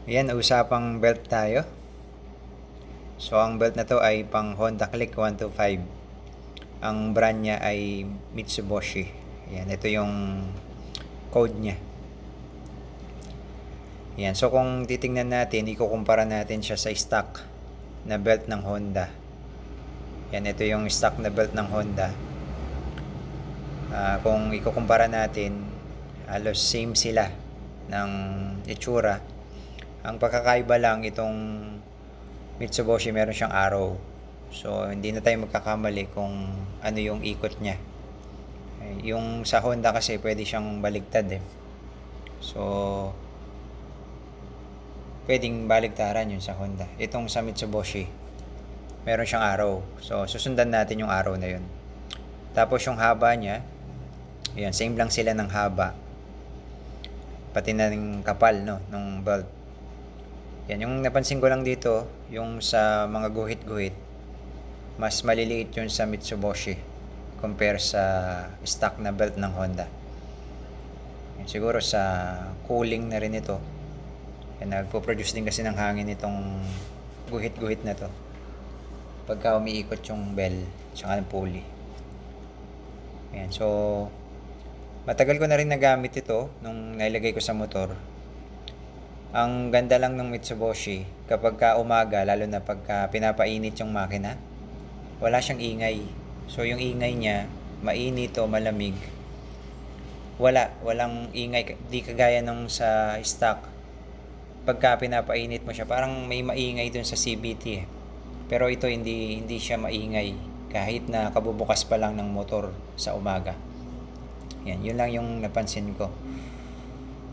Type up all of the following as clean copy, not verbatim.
Ayan, usapang belt tayo. So, ang belt na to ay pang Honda Click 125. Ang brand niya ay Mitsubishi. Ayan, ito yung code niya. Ayan, so kung titingnan natin, ikukumpara natin siya sa stock na belt ng Honda. Ayan, ito yung stock na belt ng Honda. Kung ikukumpara natin, halos same sila ng itsura. Ang pagkakaiba lang, itong Mitsubishi meron siyang arrow. So, hindi na tayo magkakamali kung ano yung ikot niya. Yung sa Honda kasi pwede siyang baligtad eh. So, pwedeng baligtaran yun sa Honda. Itong sa Mitsubishi, meron siyang arrow. So, susundan natin yung arrow na yun. Tapos yung haba niya, ayan, same lang sila ng haba. Pati na ng kapal, no, ng belt. Yan, yung napansin ko lang dito, yung sa mga guhit-guhit, mas maliliit yun sa Mitsubishi compare sa stock na belt ng Honda. Yan, siguro sa cooling na rin ito. Yan, nagpo-produce din kasi ng hangin itong guhit-guhit na to pagka umiikot yung bell tsaka ng pulley. Ayan, so matagal ko na rin nagamit ito nung nailagay ko sa motor. Ang ganda lang ng Mitsubishi, kapag ka umaga, lalo na pagka pinapainit yung makina, wala siyang ingay. So yung ingay niya, mainit o malamig, walang ingay. Di kagaya nung sa stock, pagka pinapainit mo siya, parang may maingay dun sa CVT eh. Pero ito hindi siya maingay kahit na kabubukas pa lang ng motor sa umaga. Yan, yun lang yung napansin ko.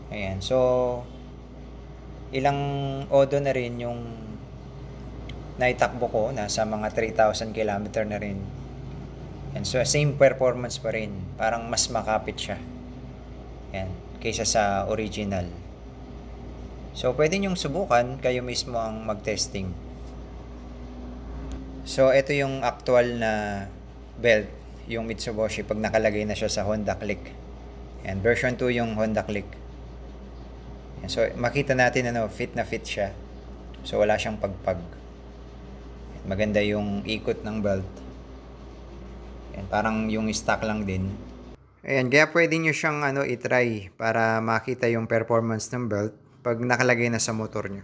Ayan, so ilang odo na rin yung naitakbo ko, nasa mga 3,000 km na rin. And so same performance pa rin, parang mas makapit siya. Yan, kaysa sa original. So pwede nyong subukan, kayo mismo ang mag-testing. So ito yung actual na belt, yung Mitsubishi pag nakalagay na siya sa Honda Click. Yan, version 2 yung Honda Click. So makita natin fit na fit siya. So wala siyang pagpag. Maganda yung ikot ng belt. Yan, parang yung stock lang din. Ayan, kaya pwede nyo siyang i-try para makita yung performance ng belt pag nakalagay na sa motor nyo.